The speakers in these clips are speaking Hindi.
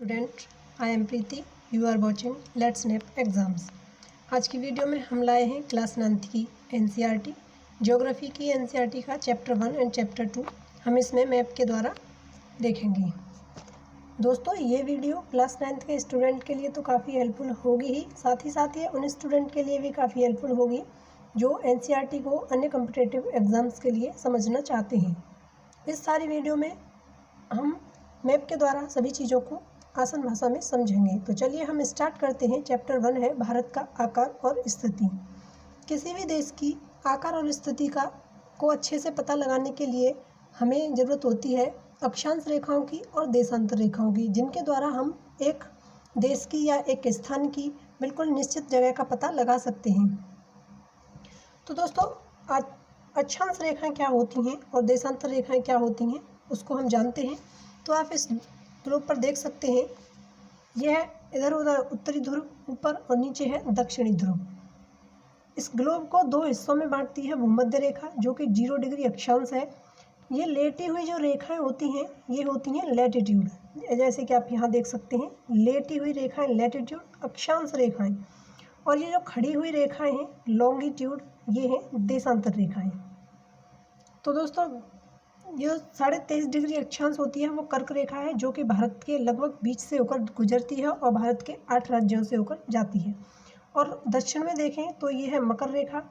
Student, I am Preeti. You are watching let's nap exams. आज की वीडियो में हम लाए हैं क्लास 9th की एनसीईआरटी ज्योग्राफी की एनसीईआरटी का चैप्टर 1 एंड चैप्टर 2 हम इसमें मैप के द्वारा देखेंगे। दोस्तों, ये वीडियो क्लास 9th के स्टूडेंट के लिए तो काफ़ी हेल्पफुल होगी ही, साथ ही उन स्टूडेंट के लिए भी काफ़ी हेल्पफुल होगी जो एनसीईआरटी को अन्य कॉम्पिटिटिव एग्ज़ाम्स के लिए समझना चाहते हैं। इस सारी वीडियो में हम मैप के द्वारा सभी चीज़ों को आसान भाषा में समझेंगे। तो चलिए हम स्टार्ट करते हैं। चैप्टर 1 है भारत का आकार और स्थिति। किसी भी देश की आकार और स्थिति को अच्छे से पता लगाने के लिए हमें ज़रूरत होती है अक्षांश रेखाओं की और देशांतर रेखाओं की, जिनके द्वारा हम एक देश की या एक स्थान की बिल्कुल निश्चित जगह का पता लगा सकते हैं। तो दोस्तों, अक्षांश रेखाएं क्या होती हैं और देशांतर रेखाएं क्या होती हैं उसको हम जानते हैं। तो आप इस ग्लोब पर देख सकते हैं, यह इधर उधर उत्तरी ध्रुव ऊपर और नीचे है दक्षिणी ध्रुव। इस ग्लोब को दो हिस्सों में बांटती है भूमध्य रेखा, जो कि 0 डिग्री अक्षांश है। ये लेटी हुई जो रेखाएं होती हैं ये होती हैं लैटिट्यूड, जैसे कि आप यहाँ देख सकते हैं लेटी हुई रेखाएं लैटिट्यूड अक्षांश रेखाएं, और ये जो खड़ी हुई रेखाएं हैं लॉन्गिट्यूड, ये हैं देशांतर रेखाएं। तो दोस्तों, जो 23.5 डिग्री अक्षांश होती है वो कर्क रेखा है, जो कि भारत के लगभग बीच से होकर गुजरती है और भारत के 8 राज्यों से होकर जाती है। और दक्षिण में देखें तो ये है मकर रेखा।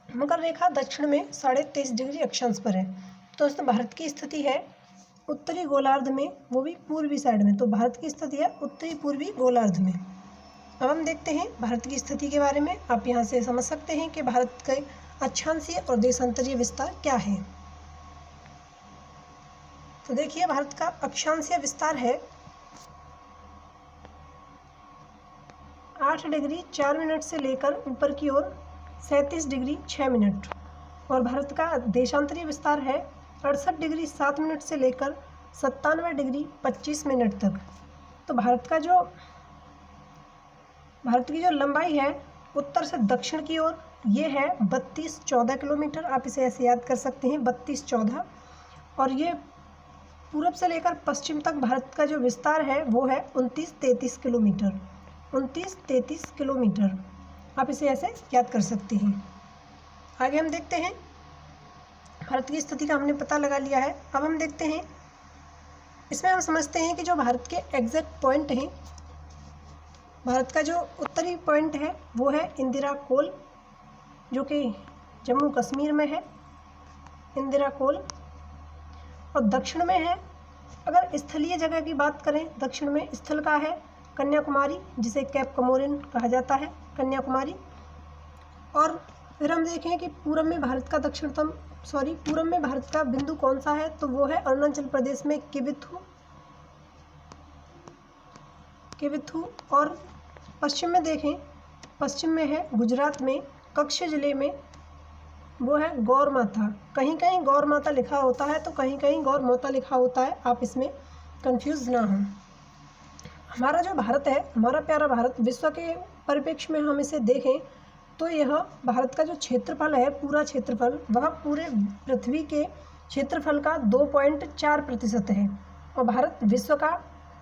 मकर रेखा दक्षिण में 23.5 डिग्री अक्षांश पर है। तो दोस्तों, भारत की स्थिति है उत्तरी गोलार्ध में, वो भी पूर्वी साइड में। तो भारत की स्थिति है उत्तरी पूर्वी गोलार्ध में। अब हम देखते हैं भारत की स्थिति के बारे में। आप यहाँ से समझ सकते हैं कि भारत के अक्षांशीय और देशांतरीय विस्तार क्या है। तो देखिए, भारत का अक्षांशीय विस्तार है 8 डिग्री 4 मिनट से लेकर ऊपर की ओर 37 डिग्री 6 मिनट, और भारत का देशांतरीय विस्तार है 68 डिग्री 7 मिनट से लेकर 97 डिग्री 25 मिनट तक। तो भारत की जो लंबाई है उत्तर से दक्षिण की ओर ये है 32-14 किलोमीटर। आप इसे ऐसे याद कर सकते हैं 32-14। और ये पूरब से लेकर पश्चिम तक भारत का जो विस्तार है वो है 29-33 किलोमीटर। 29-33 किलोमीटर आप इसे ऐसे याद कर सकते हैं। आगे हम देखते हैं, भारत की स्थिति का हमने पता लगा लिया है। अब हम देखते हैं, इसमें हम समझते हैं कि जो भारत के एग्जैक्ट पॉइंट हैं, भारत का जो उत्तरी पॉइंट है वो है इंदिरा कोल, जो कि जम्मू कश्मीर में है इंदिरा कोल। और दक्षिण में है, अगर स्थलीय जगह की बात करें, दक्षिण में स्थल का है कन्याकुमारी, जिसे कैप कमोरिन कहा जाता है, कन्याकुमारी। और फिर हम देखें कि पूरब में भारत का बिंदु कौन सा है, तो वो है अरुणाचल प्रदेश में किबिथु। और पश्चिम में देखें, पश्चिम में है गुजरात में कच्छ जिले में, वो है गौर माता। कहीं कहीं गौर माता लिखा होता है तो कहीं कहीं गौर मोता लिखा होता है, आप इसमें कंफ्यूज ना हो। हमारा जो भारत है, हमारा प्यारा भारत, विश्व के परिप्रेक्ष्य में हम इसे देखें तो यह भारत का जो क्षेत्रफल है, पूरा क्षेत्रफल, वह पूरे पृथ्वी के क्षेत्रफल का 2.4% है। और भारत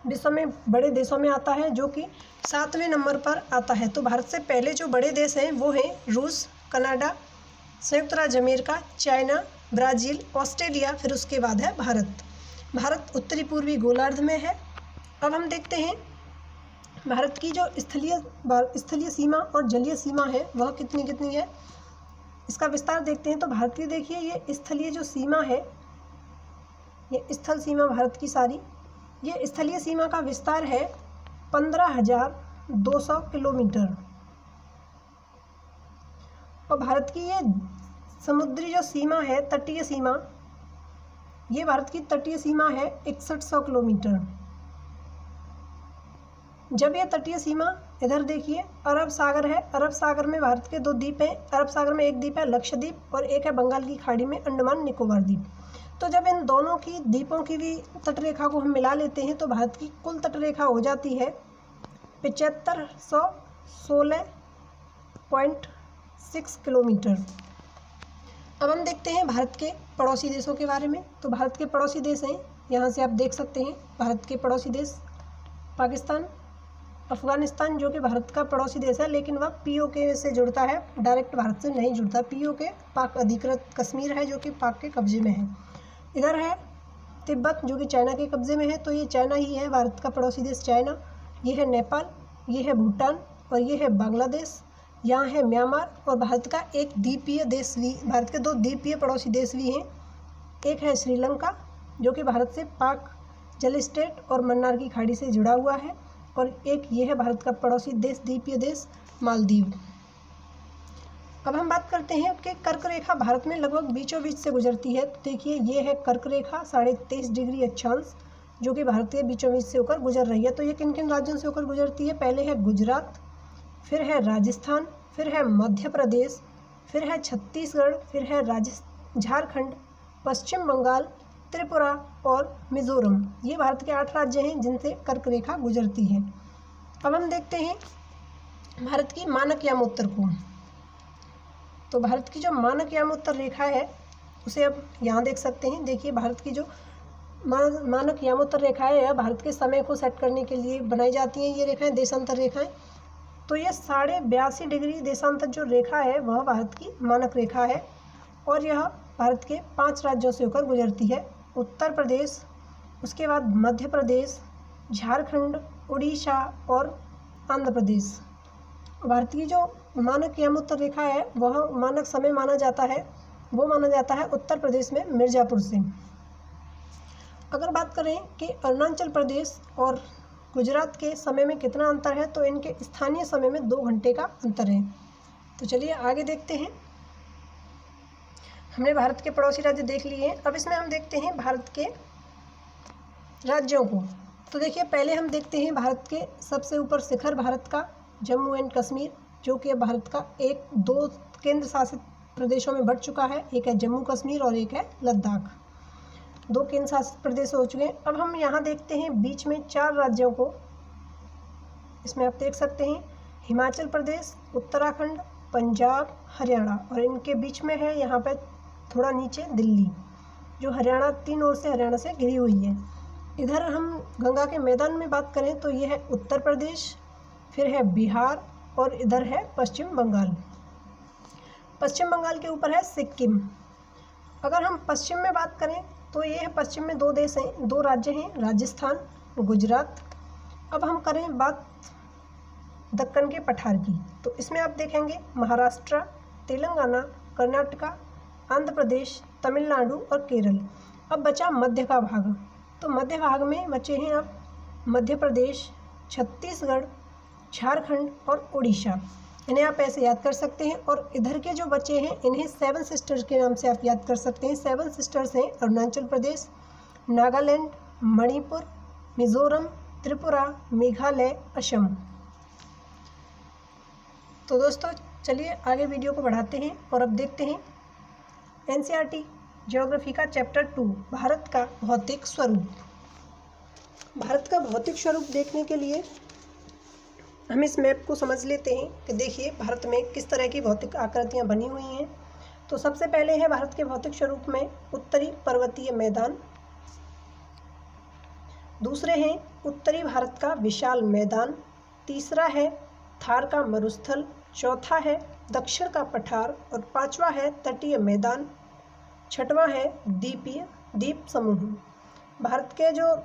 विश्व में बड़े देशों में आता है, जो कि 7वें नंबर पर आता है। तो भारत से पहले जो बड़े देश हैं वो हैं रूस, कनाडा, संयुक्त राज्य अमेरिका, चाइना, ब्राज़ील, ऑस्ट्रेलिया, फिर उसके बाद है भारत। भारत उत्तरी पूर्वी गोलार्ध में है। अब हम देखते हैं भारत की जो स्थलीय सीमा और जलीय सीमा है वह कितनी है, इसका विस्तार देखते हैं। तो भारत की देखिए, ये स्थलीय जो सीमा है, ये स्थल सीमा भारत की सारी, ये स्थलीय सीमा का विस्तार है 15,200 किलोमीटर। और भारत की ये समुद्री जो सीमा है, तटीय सीमा, ये भारत की तटीय सीमा है 6100 किलोमीटर। जब ये तटीय सीमा, इधर देखिए अरब सागर है, अरब सागर में भारत के 2 द्वीप हैं। अरब सागर में एक द्वीप है लक्षद्वीप और एक है बंगाल की खाड़ी में अंडमान निकोबार द्वीप। तो जब इन दोनों की द्वीपों की भी तटरेखा को हम मिला लेते हैं तो भारत की कुल तटरेखा हो जाती है 7516.6 किलोमीटर। अब हम देखते हैं भारत के पड़ोसी देशों के बारे में। तो भारत के पड़ोसी देश हैं यहाँ से आप देख सकते हैं भारत के पड़ोसी देश पाकिस्तान, अफ़गानिस्तान जो कि भारत का पड़ोसी देश है लेकिन वह पीओके से जुड़ता है, डायरेक्ट भारत से नहीं जुड़ता। पीओके पाक अधिकृत कश्मीर है जो कि पाक के कब्जे में है। इधर है तिब्बत जो कि चाइना के कब्जे में है, तो ये चाइना ही है, भारत का पड़ोसी देश चाइना। ये है नेपाल, ये है भूटान और ये है बांग्लादेश। यहाँ है म्यांमार और भारत का एक द्वीपीय देश भी, भारत के 2 द्वीपीय पड़ोसी देश भी हैं। एक है श्रीलंका जो कि भारत से पाक जल स्टेट और मन्नार की खाड़ी से जुड़ा हुआ है, और एक ये है भारत का पड़ोसी देश द्वीपीय देश मालदीव। अब हम बात करते हैं कि कर्क रेखा भारत में लगभग बीचों बीच से गुजरती है। तो देखिए ये है कर्क रेखा 23.5 डिग्री अक्षांश जो कि भारत के बीचों बीच से होकर गुजर रही है। तो ये किन किन राज्यों से होकर गुजरती है? पहले है गुजरात, फिर है राजस्थान, फिर है मध्य प्रदेश, फिर है छत्तीसगढ़, फिर है झारखंड, पश्चिम बंगाल, त्रिपुरा और मिजोरम। ये भारत के 8 राज्य हैं जिनसे कर्क रेखा गुजरती है। अब हम देखते हैं भारत की मानक यामोत्तर को। तो भारत की जो मानक यामोत्तर रेखा है उसे अब यहाँ देख सकते हैं। देखिए भारत की जो मानक यामोत्तर रेखा है यह भारत के समय को सेट करने के लिए बनाई जाती हैं। ये रेखाएं देशांतर रेखाएं। तो ये 82.5 डिग्री देशांतर जो रेखा है वह भारत की मानक रेखा है, और यह भारत के 5 राज्यों से होकर गुजरती है। उत्तर प्रदेश, उसके बाद मध्य प्रदेश, झारखंड, उड़ीसा और आंध्र प्रदेश। भारत की जो मानक यामोत्तर रेखा है वह मानक समय माना जाता है, वो माना जाता है उत्तर प्रदेश में मिर्ज़ापुर से। अगर बात करें कि अरुणाचल प्रदेश और गुजरात के समय में कितना अंतर है, तो इनके स्थानीय समय में 2 घंटे का अंतर है। तो चलिए आगे देखते हैं। हमने भारत के पड़ोसी राज्य देख लिए हैं। अब इसमें हम देखते हैं भारत के राज्यों को। तो देखिए पहले हम देखते हैं भारत के सबसे ऊपर शिखर भारत का जम्मू एंड कश्मीर, जो कि भारत का 2 केंद्र शासित प्रदेशों में बढ़ चुका है। एक है जम्मू कश्मीर और एक है लद्दाख। 2 केंद्र शासित प्रदेश हो चुके हैं। अब हम यहाँ देखते हैं बीच में 4 राज्यों को। इसमें आप देख सकते हैं हिमाचल प्रदेश, उत्तराखंड, पंजाब, हरियाणा, और इनके बीच में है यहाँ पे थोड़ा नीचे दिल्ली, जो हरियाणा 3 ओर से हरियाणा से घिरी हुई है। इधर हम गंगा के मैदान में बात करें तो ये है उत्तर प्रदेश, फिर है बिहार और इधर है पश्चिम बंगाल। पश्चिम बंगाल के ऊपर है सिक्किम। अगर हम पश्चिम में बात करें तो ये है पश्चिम में 2 देश हैं, 2 राज्य हैं, राजस्थान, गुजरात। अब हम करें बात दक्कन के पठार की, तो इसमें आप देखेंगे महाराष्ट्र, तेलंगाना, कर्नाटका, आंध्र प्रदेश, तमिलनाडु और केरल। अब बचा मध्य का भाग। तो मध्य भाग में बचे हैं अब मध्य प्रदेश, छत्तीसगढ़, झारखंड और उड़ीसा। इन्हें आप ऐसे याद कर सकते हैं। और इधर के जो बचे हैं इन्हें 7 सिस्टर्स के नाम से आप याद कर सकते हैं। 7 सिस्टर्स हैं अरुणाचल प्रदेश, नागालैंड, मणिपुर, मिजोरम, त्रिपुरा, मेघालय, असम। तो दोस्तों चलिए आगे वीडियो को बढ़ाते हैं और अब देखते हैं एनसीईआरटी ज्योग्राफी का चैप्टर 2 भारत का भौतिक स्वरूप। भारत का भौतिक स्वरूप देखने के लिए हम इस मैप को समझ लेते हैं कि देखिए भारत में किस तरह की भौतिक आकृतियाँ बनी हुई हैं। तो सबसे पहले है भारत के भौतिक स्वरूप में उत्तरी पर्वतीय मैदान, दूसरे हैं उत्तरी भारत का विशाल मैदान, तीसरा है थार का मरुस्थल, चौथा है दक्षिण का पठार और 5वां है तटीय मैदान, 6वां है द्वीप समूह। भारत के जो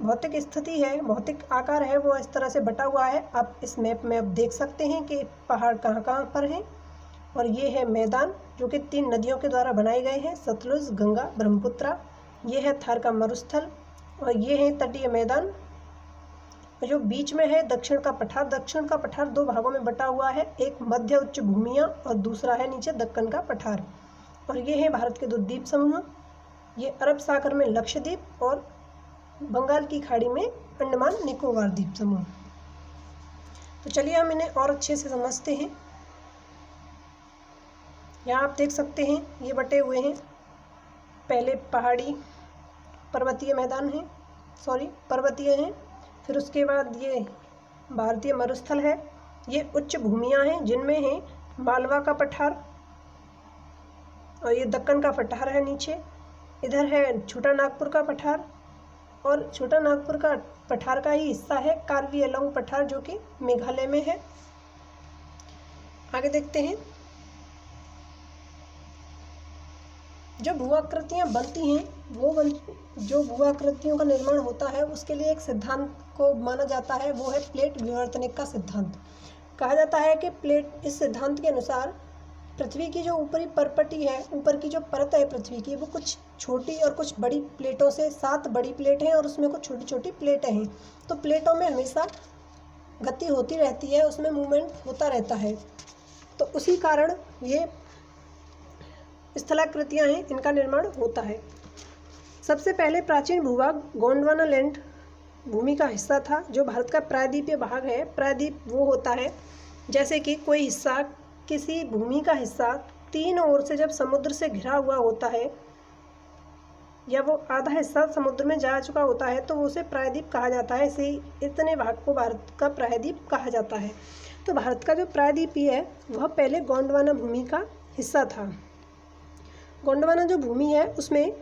भौतिक स्थिति है, भौतिक आकार है, वो इस तरह से बटा हुआ है। आप इस मैप में अब देख सकते हैं कि पहाड़ कहाँ कहाँ पर हैं। और ये है मैदान जो कि 3 नदियों के द्वारा बनाए गए हैं, सतलुज, गंगा, ब्रह्मपुत्रा। ये है थार का मरुस्थल और ये है तटीय मैदान। जो बीच में है दक्षिण का पठार। दक्षिण का पठार 2 भागों में बटा हुआ है, एक मध्य उच्च भूमियाँ और दूसरा है नीचे दक्कन का पठार। और ये है भारत के 2 द्वीप समूह, ये अरब सागर में लक्षद्वीप और बंगाल की खाड़ी में अंडमान निकोबार द्वीप समूह। तो चलिए हम इन्हें और अच्छे से समझते हैं। यहाँ आप देख सकते हैं ये बटे हुए हैं, पहले पहाड़ी पर्वतीय मैदान है, पर्वतीय हैं, फिर उसके बाद ये भारतीय मरुस्थल है, ये उच्च भूमियाँ हैं जिनमें है मालवा का पठार और ये दक्कन का पठार है नीचे, इधर है छोटा नागपुर का पठार और छोटा नागपुर का पठार का ही हिस्सा है कार्बी एलोंग पठार, जो कि मेघालय में है। आगे देखते हैं, जो भू-आकृतियाँ बनती हैं जो भू-आकृतियों का निर्माण होता है उसके लिए एक सिद्धांत को माना जाता है, वो है प्लेट विवर्तनिक का सिद्धांत। कहा जाता है कि इस सिद्धांत के अनुसार पृथ्वी की जो ऊपरी परपटी है, ऊपर की जो परत है पृथ्वी की, वो कुछ छोटी और कुछ बड़ी प्लेटों से, 7 बड़ी प्लेट हैं और उसमें कुछ छोटी छोटी प्लेटें हैं। तो प्लेटों में हमेशा गति होती रहती है, उसमें मूवमेंट होता रहता है। तो उसी कारण ये स्थलाकृतियाँ हैं, इनका निर्माण होता है। सबसे पहले प्राचीन भूभाग गोंडवाना लैंड भूमि का हिस्सा था, जो भारत का प्रायद्वीपीय भाग है। प्रायद्वीप वो होता है जैसे कि कोई हिस्सा, किसी भूमि का हिस्सा 3 ओर से जब समुद्र से घिरा हुआ होता है या वो आधा हिस्सा समुद्र में जा चुका होता है तो उसे प्रायद्वीप कहा जाता है। इसे इतने भाग को भारत का प्रायद्वीप कहा जाता है। तो भारत का जो प्रायद्वीपीय है वह पहले गोंडवाना भूमि का हिस्सा था। गोंडवाना जो भूमि है उसमें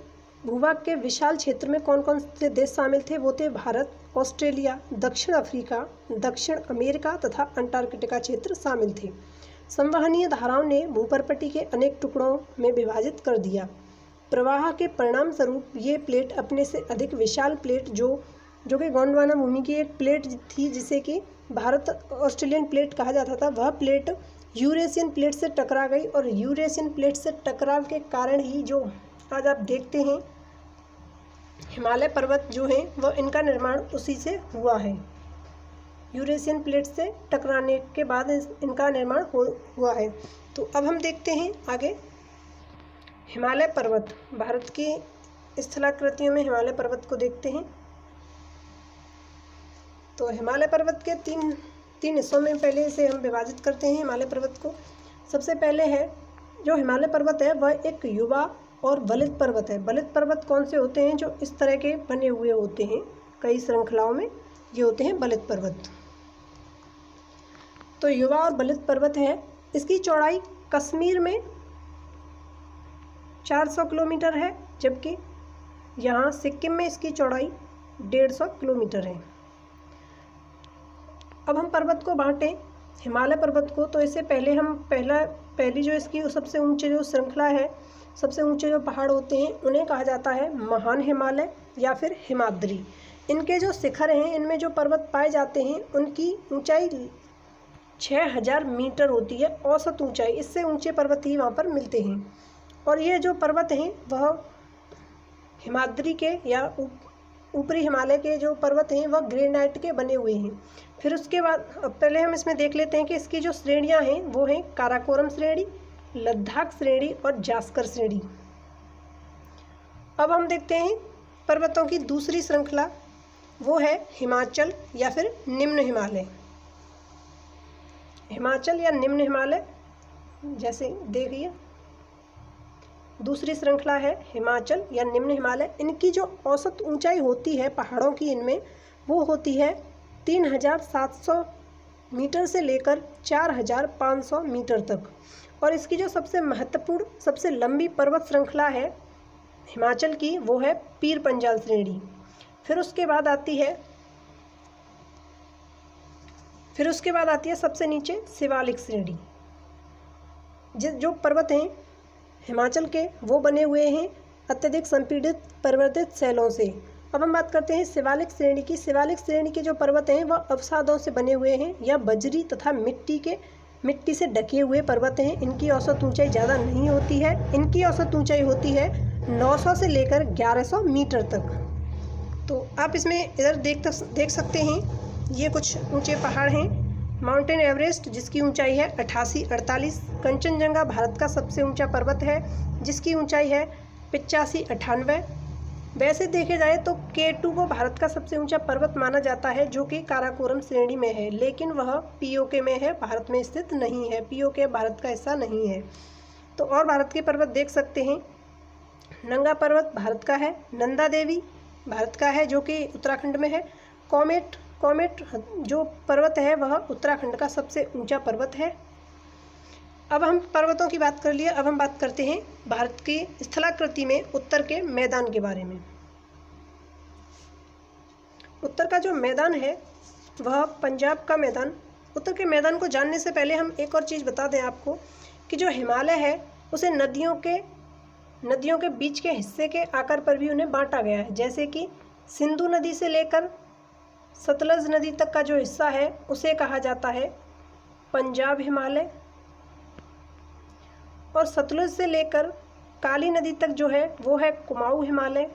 भूभाग के विशाल क्षेत्र में कौन कौन से देश शामिल थे? वो थे भारत, ऑस्ट्रेलिया, दक्षिण अफ्रीका, दक्षिण अमेरिका तथा अंटार्कटिका क्षेत्र शामिल थे। संवहनीय धाराओं ने भूपरपटी के अनेक टुकड़ों में विभाजित कर दिया। प्रवाह के परिणाम स्वरूप ये प्लेट अपने से अधिक विशाल प्लेट जो कि गोंडवाना भूमि की एक प्लेट थी, जिसे कि भारत ऑस्ट्रेलियन प्लेट कहा जाता था, वह प्लेट यूरेशियन प्लेट से टकरा गई। और यूरेशियन प्लेट से टकराव के कारण ही जो आज आप देखते हैं हिमालय पर्वत जो हैं वह इनका निर्माण उसी से हुआ है। यूरेशियन प्लेट से टकराने के बाद इनका निर्माण हुआ है। तो अब हम देखते हैं आगे हिमालय पर्वत। भारत की स्थलाकृतियों में हिमालय पर्वत को देखते हैं। तो हिमालय पर्वत के तीन हिस्सों में पहले से हम विभाजित करते हैं हिमालय पर्वत को। सबसे पहले है जो हिमालय पर्वत है वह एक युवा और बलित पर्वत है। बलित पर्वत कौन से होते हैं? जो इस तरह के बने हुए होते हैं कई श्रृंखलाओं में, ये होते हैं बलित पर्वत। तो युवा और बलित पर्वत है। इसकी चौड़ाई कश्मीर में 400 किलोमीटर है, जबकि यहाँ सिक्किम में इसकी चौड़ाई 150 किलोमीटर है। अब हम पर्वत को बांटें हिमालय पर्वत को, तो इससे पहले हम पहली जो इसकी सबसे ऊंचे जो श्रृंखला है, सबसे ऊंचे जो पहाड़ होते हैं उन्हें कहा जाता है महान हिमालय या फिर हिमाद्री। इनके जो शिखर हैं, इनमें जो पर्वत पाए जाते हैं उनकी ऊंचाई 6000 मीटर होती है औसत ऊंचाई। इससे ऊंचे पर्वत ही वहाँ पर मिलते हैं। और ये जो पर्वत हैं वह हिमाद्री के या ऊपरी हिमालय के जो पर्वत हैं वह ग्रेनाइट के बने हुए हैं। फिर उसके बाद पहले हम इसमें देख लेते हैं कि इसकी जो श्रेणियां हैं वो हैं काराकोरम श्रेणी, लद्दाख श्रेणी और जास्कर श्रेणी। अब हम देखते हैं पर्वतों की दूसरी श्रृंखला, वो है हिमाचल या फिर निम्न हिमालय। हिमाचल या निम्न हिमालय, जैसे देखिए दूसरी श्रृंखला है हिमाचल या निम्न हिमालय। इनकी जो औसत ऊंचाई होती है पहाड़ों की, इनमें वो होती है 3700 मीटर से लेकर 4500 मीटर तक। और इसकी जो सबसे महत्वपूर्ण, सबसे लंबी पर्वत श्रृंखला है हिमाचल की, वो है पीर पंजाल श्रेणी। फिर उसके बाद आती है सबसे नीचे शिवालिक श्रेणी। जो पर्वत हैं हिमाचल के वो बने हुए हैं अत्यधिक संपीड़ित पर्वतित शैलों से। अब हम बात करते हैं शिवालिक श्रेणी की। शिवालिक श्रेणी के जो पर्वत हैं वह अवसादों से बने हुए हैं या बजरी तथा मिट्टी से ढके हुए पर्वत हैं। इनकी औसत ऊंचाई ज़्यादा नहीं होती है। इनकी औसत ऊंचाई होती है 900 से लेकर 1100 मीटर तक। तो आप इसमें इधर देख सकते हैं, ये कुछ ऊंचे पहाड़ हैं। माउंटेन एवरेस्ट जिसकी ऊंचाई है 8848। कंचनजंगा भारत का सबसे ऊंचा पर्वत है जिसकी ऊंचाई है 8598। वैसे देखे जाए तो K2 को भारत का सबसे ऊंचा पर्वत माना जाता है, जो कि काराकोरम श्रेणी में है, लेकिन वह POK में है, भारत में स्थित नहीं है। POK भारत का हिस्सा नहीं है। तो और भारत के पर्वत देख सकते हैं। नंगा पर्वत भारत का है, नंदा देवी भारत का है जो कि उत्तराखंड में है। कॉमेट जो पर्वत है वह उत्तराखंड का सबसे ऊंचा पर्वत है। अब हम पर्वतों की बात कर लिए, अब हम बात करते हैं भारत की स्थलाकृति में उत्तर के मैदान के बारे में। उत्तर का जो मैदान है वह पंजाब का मैदान। उत्तर के मैदान को जानने से पहले हम एक और चीज़ बता दें आपको कि जो हिमालय है उसे नदियों के बीच के हिस्से के आकार पर भी उन्हें बांटा गया है। जैसे कि सिंधु नदी से लेकर सतलज नदी तक का जो हिस्सा है उसे कहा जाता है पंजाब हिमालय, और सतलुज से लेकर काली नदी तक जो है वो है कुमाऊं हिमालय,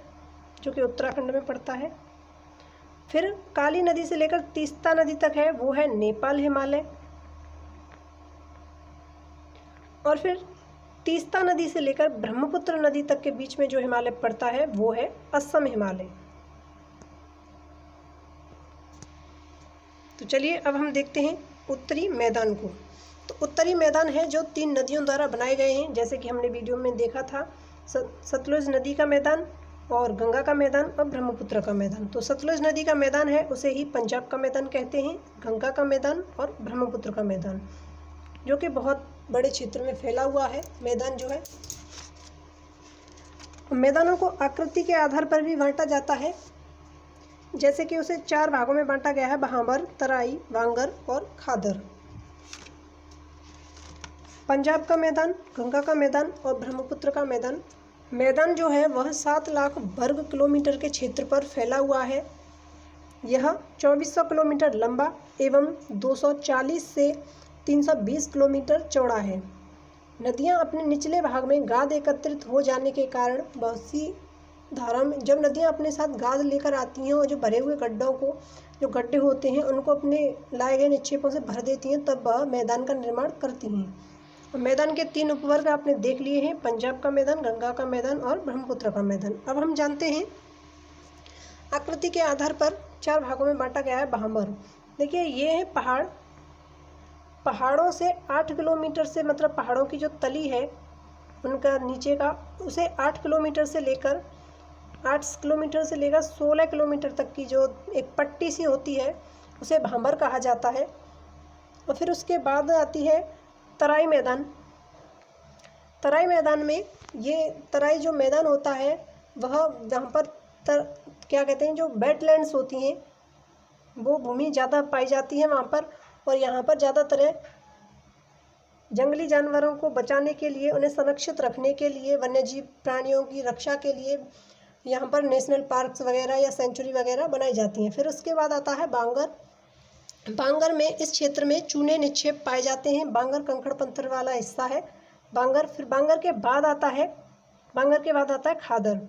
जो कि उत्तराखंड में पड़ता है। फिर काली नदी से लेकर तीस्ता नदी तक है वो है नेपाल हिमालय, और फिर तीस्ता नदी से लेकर ब्रह्मपुत्र नदी तक के बीच में जो हिमालय पड़ता है वो है असम हिमालय। तो चलिए अब हम देखते हैं उत्तरी मैदान को। तो उत्तरी मैदान है जो 3 नदियों द्वारा बनाए गए हैं, जैसे कि हमने वीडियो में देखा था, सतलुज नदी का मैदान और गंगा का मैदान और ब्रह्मपुत्र का मैदान। तो सतलुज नदी का मैदान है उसे ही पंजाब का मैदान कहते हैं, गंगा का मैदान और ब्रह्मपुत्र का मैदान, जो कि बहुत बड़े क्षेत्र में फैला हुआ है मैदान जो है। मैदानों को आकृति के आधार पर भी बांटा जाता है, जैसे कि उसे 4 भागों में बांटा गया है, भाबर, तराई, वांगर और खादर। पंजाब का मैदान, गंगा का मैदान और ब्रह्मपुत्र का मैदान। मैदान जो है वह 7 लाख वर्ग किलोमीटर के क्षेत्र पर फैला हुआ है। यह 2400 किलोमीटर लंबा एवं 240 से 320 किलोमीटर चौड़ा है। नदियां अपने निचले भाग में गाद एकत्रित हो जाने के कारण बहुत सी धारा में, जब नदियां अपने साथ गाद लेकर आती हैं और जो भरे हुए गड्ढों को, जो गड्ढे होते हैं उनको अपने लाए गए निक्षेपों से भर देती हैं, तब वह मैदान का निर्माण करती हैं। मैदान के 3 उपवर्ग आपने देख लिए हैं, पंजाब का मैदान, गंगा का मैदान और ब्रह्मपुत्र का मैदान। अब हम जानते हैं आकृति के आधार पर 4 भागों में बांटा गया है भाबर। देखिए ये है पहाड़, पहाड़ों से 8 किलोमीटर से, मतलब पहाड़ों की जो तली है उनका नीचे का, उसे 8 किलोमीटर से लेकर 16 किलोमीटर तक की जो एक पट्टी सी होती है उसे भाबर कहा जाता है। और फिर उसके बाद आती है तराई मैदान। तराई मैदान में, ये तराई जो मैदान होता है वह जहाँ पर क्या कहते हैं, जो वेटलैंड्स होती हैं वो भूमि ज़्यादा पाई जाती है वहाँ पर, और यहाँ पर ज़्यादातर जंगली जानवरों को बचाने के लिए, उन्हें संरक्षित रखने के लिए, वन्यजीव प्राणियों की रक्षा के लिए यहाँ पर नेशनल पार्क्स वगैरह या सेंचुरी वगैरह बनाई जाती हैं। फिर उसके बाद आता है बांगर। बांगर में इस क्षेत्र में चूने निक्षेप पाए जाते हैं। बांगर कंकड़ पत्थर वाला हिस्सा है बांगर। फिर बांगर के बाद आता है खादर।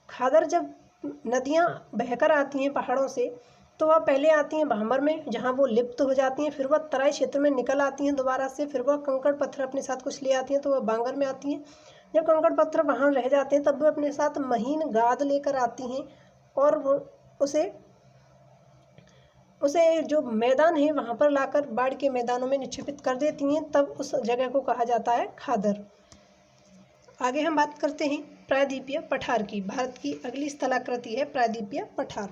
खादर जब नदियाँ बहकर आती हैं पहाड़ों से तो वह पहले आती हैं भाबर में, जहाँ वो लिप्त हो जाती हैं, फिर वह तराई क्षेत्र में निकल आती हैं दोबारा से, फिर वह कंकड़ पत्थर अपने साथ कुछ ले आती हैं तो वह बांगर में आती हैं। जब कंकड़ पत्थर वहाँ रह जाते हैं तब वो अपने साथ महीन गाद लेकर आती हैं और वो उसे जो मैदान है वहाँ पर लाकर बाढ़ के मैदानों में निक्षेपित कर देती हैं, तब उस जगह को कहा जाता है खादर। आगे हम बात करते हैं प्रायद्वीपीय पठार की। भारत की अगली स्थलाकृति है प्रायद्वीपीय पठार।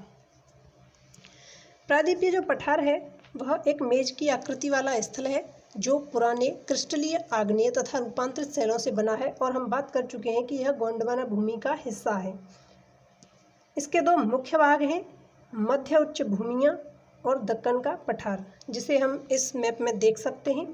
प्रायद्वीपीय जो पठार है वह एक मेज की आकृति वाला स्थल है जो पुराने क्रिस्टलीय, आग्नेय तथा रूपांतरित शैलों से बना है, और हम बात कर चुके हैं कि यह गोंडवाना भूमि का हिस्सा है। इसके 2 मुख्य भाग हैं, मध्य उच्च भूमियाँ और दक्कन का पठार, जिसे हम इस मैप में देख सकते हैं।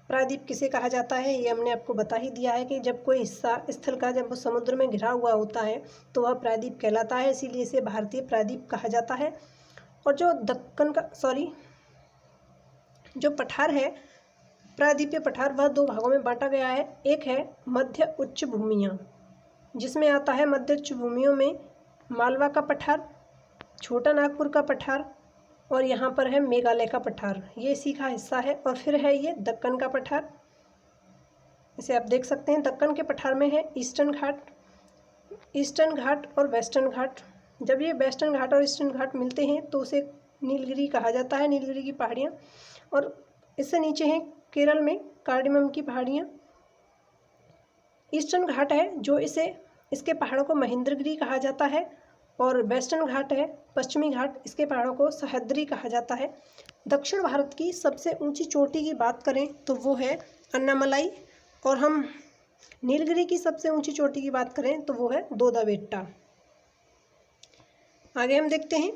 प्रायद्वीप किसे कहा जाता है ये हमने आपको बता ही दिया है कि जब कोई हिस्सा स्थल का, जब वो समुद्र में घिरा हुआ होता है तो वह प्रायद्वीप कहलाता है, इसीलिए इसे भारतीय प्रायद्वीप कहा जाता है। और जो पठार है प्रायद्वीपीय पठार, वह 2 भागों में बांटा गया है। एक है मध्य उच्च भूमियाँ, जिसमें आता है मध्य उच्च भूमियों में मालवा का पठार, छोटा नागपुर का पठार, और यहाँ पर है मेघालय का पठार, ये इसी का हिस्सा है। और फिर है ये दक्कन का पठार, इसे आप देख सकते हैं। दक्कन के पठार में है ईस्टर्न घाट और वेस्टर्न घाट। जब ये वेस्टर्न घाट और ईस्टर्न घाट मिलते हैं तो उसे नीलगिरी कहा जाता है, नीलगिरी की पहाड़ियाँ। और इससे नीचे हैं केरल में कार्डिमम की पहाड़ियाँ। ईस्टर्न घाट है जो इसके पहाड़ों को महेंद्रगिरी कहा जाता है, और वेस्टर्न घाट है, पश्चिमी घाट, इसके पहाड़ों को सह्याद्री कहा जाता है। दक्षिण भारत की सबसे ऊंची चोटी की बात करें तो वो है अन्नामलाई, और हम नीलगिरी की सबसे ऊंची चोटी की बात करें तो वो है दोदा बेट्टा। आगे हम देखते हैं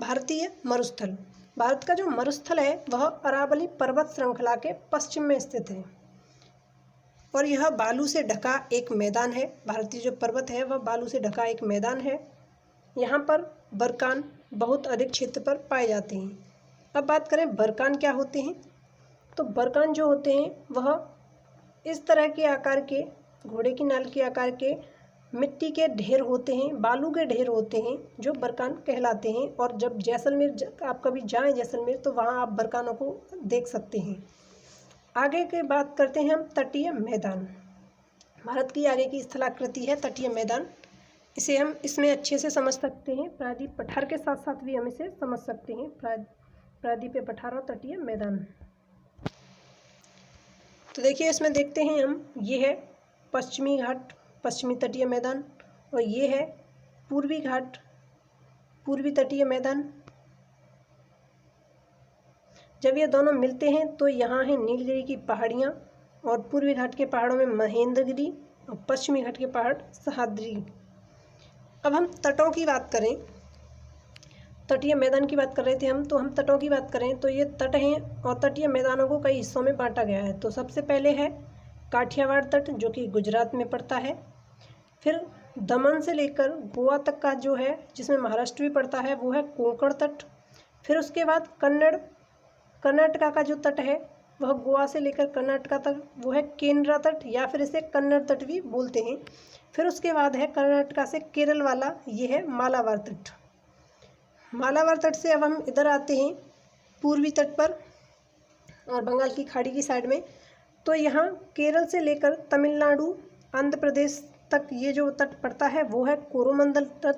भारतीय मरुस्थल। भारत का जो मरुस्थल है वह अरावली पर्वत श्रृंखला के पश्चिम में स्थित है और यह बालू से ढका एक मैदान है। भारतीय जो पर्वत है वह बालू से ढका एक मैदान है। यहाँ पर बरकान बहुत अधिक क्षेत्र पर पाए जाते हैं। अब बात करें बरकान क्या होते हैं, तो बरकान जो होते हैं वह इस तरह के आकार के, घोड़े की नाल के आकार के मिट्टी के ढेर होते हैं, बालू के ढेर होते हैं जो बरकान कहलाते हैं। और जब जैसलमेर आप कभी जाएं जैसलमेर तो वहाँ आप बरकानों को देख सकते हैं। आगे की बात करते हैं हम तटीय मैदान। भारत की आगे की स्थलाकृति है तटीय मैदान। इसे हम इसमें अच्छे से समझ सकते हैं, प्रायद्वीप पठार के साथ साथ भी हम इसे समझ सकते हैं, प्रायद्वीपीय पठार और तटीय मैदान। तो देखिए इसमें देखते हैं हम, ये है पश्चिमी घाट, पश्चिमी तटीय मैदान, और ये है पूर्वी घाट, पूर्वी तटीय मैदान। जब ये दोनों मिलते हैं तो यहाँ है नीलगिरी की पहाड़ियाँ और पूर्वी घाट के पहाड़ों में महेंद्रगिरी और पश्चिमी घाट के पहाड़ सह्याद्री। अब हम तटों की बात करें, तटीय मैदान की बात कर रहे थे हम, तो हम तटों की बात करें तो ये तट हैं और तटीय मैदानों को कई हिस्सों में बांटा गया है। तो सबसे पहले है काठियावाड़ तट जो कि गुजरात में पड़ता है। फिर दमन से लेकर गोवा तक का जो है, जिसमें महाराष्ट्र भी पड़ता है, वो है कोंकण तट। फिर उसके बाद कर्नाटका का जो तट है वह गोवा से लेकर कर्नाटका तक, वो है केनरा तट या फिर इसे कन्नड़ तट भी बोलते हैं। फिर उसके बाद है कर्नाटका से केरल वाला, ये है मालाबार तट। मालाबार तट से अब हम इधर आते हैं पूर्वी तट पर और बंगाल की खाड़ी की साइड में। तो यहाँ केरल से लेकर तमिलनाडु, आंध्र प्रदेश तक ये जो तट पड़ता है वो है कोरोमंडल तट।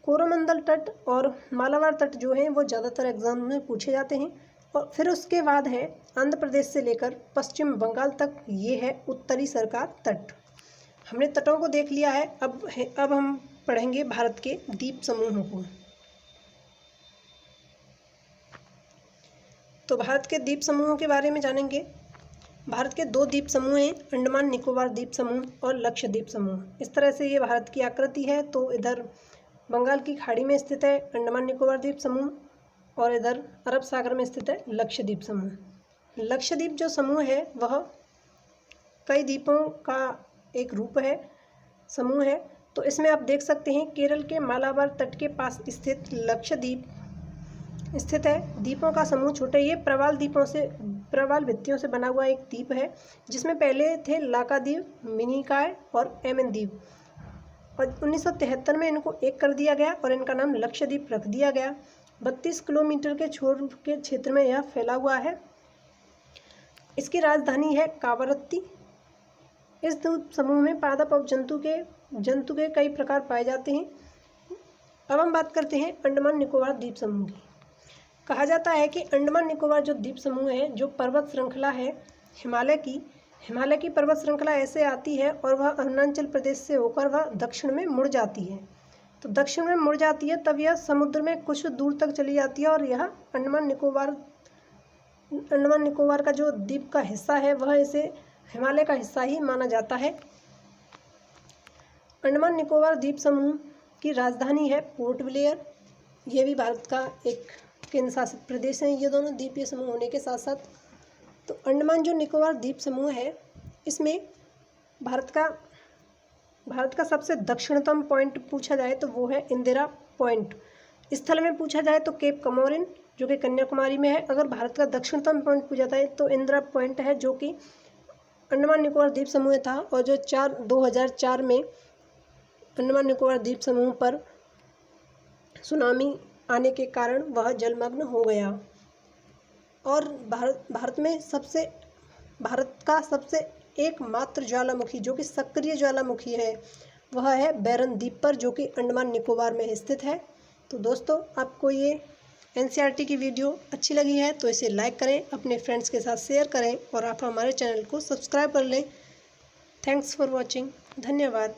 कोरोमंडल तट और मालाबार तट जो हैं वो ज़्यादातर एग्जाम में पूछे जाते हैं। और फिर उसके बाद है आंध्र प्रदेश से लेकर पश्चिम बंगाल तक, ये है उत्तरी सरकार तट। हमने तटों को देख लिया है। अब हम पढ़ेंगे भारत के द्वीप समूहों को। तो भारत के द्वीप समूहों के बारे में जानेंगे। भारत के 2 द्वीप समूह हैं, अंडमान निकोबार द्वीप समूह और लक्षद्वीप समूह। इस तरह से ये भारत की आकृति है। तो इधर बंगाल की खाड़ी में स्थित है अंडमान निकोबार द्वीप समूह और इधर अरब सागर में स्थित है लक्षद्वीप समूह। लक्षद्वीप जो समूह है वह कई द्वीपों का एक रूप है, समूह है। तो इसमें आप देख सकते हैं केरल के मालाबार तट के पास स्थित लक्षद्वीप स्थित है। द्वीपों का समूह छोटे, ये प्रवाल भित्तियों से बना हुआ एक द्वीप है, जिसमें पहले थे लाकाद्वीप, मिनिकॉय और एमन द्वीप। और 1973 में इनको एक कर दिया गया और इनका नाम लक्षद्वीप रख दिया गया। 32 किलोमीटर के छोर के क्षेत्र में यह फैला हुआ है। इसकी राजधानी है कावारत्ती। इस द्वीप समूह में पादप और जंतु के कई प्रकार पाए जाते हैं। अब हम बात करते हैं अंडमान निकोबार द्वीप समूह की। कहा जाता है कि अंडमान निकोबार जो द्वीप समूह है, जो पर्वत श्रृंखला है हिमालय की पर्वत श्रृंखला ऐसे आती है और वह अरुणाचल प्रदेश से होकर वह दक्षिण में मुड़ जाती है। तो दक्षिण में मुड़ जाती है तब यह समुद्र में कुछ दूर तक चली जाती है और यह अंडमान निकोबार का जो द्वीप का हिस्सा है वह इसे हिमालय का हिस्सा ही माना जाता है। अंडमान निकोबार द्वीप समूह की राजधानी है पोर्ट ब्लेयर। ये भी भारत का एक केंद्र शासित प्रदेश है, ये दोनों द्वीपीय समूह होने के साथ साथ। तो अंडमान जो निकोबार द्वीप समूह है, इसमें भारत का सबसे दक्षिणतम पॉइंट पूछा जाए तो वो है इंदिरा पॉइंट। स्थल में पूछा जाए तो केप कमोरिन जो कि कन्याकुमारी में है। अगर भारत का दक्षिणतम पॉइंट पूछा जाए तो इंदिरा पॉइंट है, जो कि अंडमान निकोबार द्वीप समूह था और जो 2004 में अंडमान निकोबार द्वीप समूह पर सुनामी आने के कारण वह जलमग्न हो गया। और भारत का सबसे एकमात्र ज्वालामुखी जो कि सक्रिय ज्वालामुखी है वह है बैरन द्वीप पर, जो कि अंडमान निकोबार में स्थित है। तो दोस्तों, आपको ये एनसीईआरटी की वीडियो अच्छी लगी है तो इसे लाइक करें, अपने फ्रेंड्स के साथ शेयर करें और आप हमारे चैनल को सब्सक्राइब कर लें। Thanks for watching. धन्यवाद।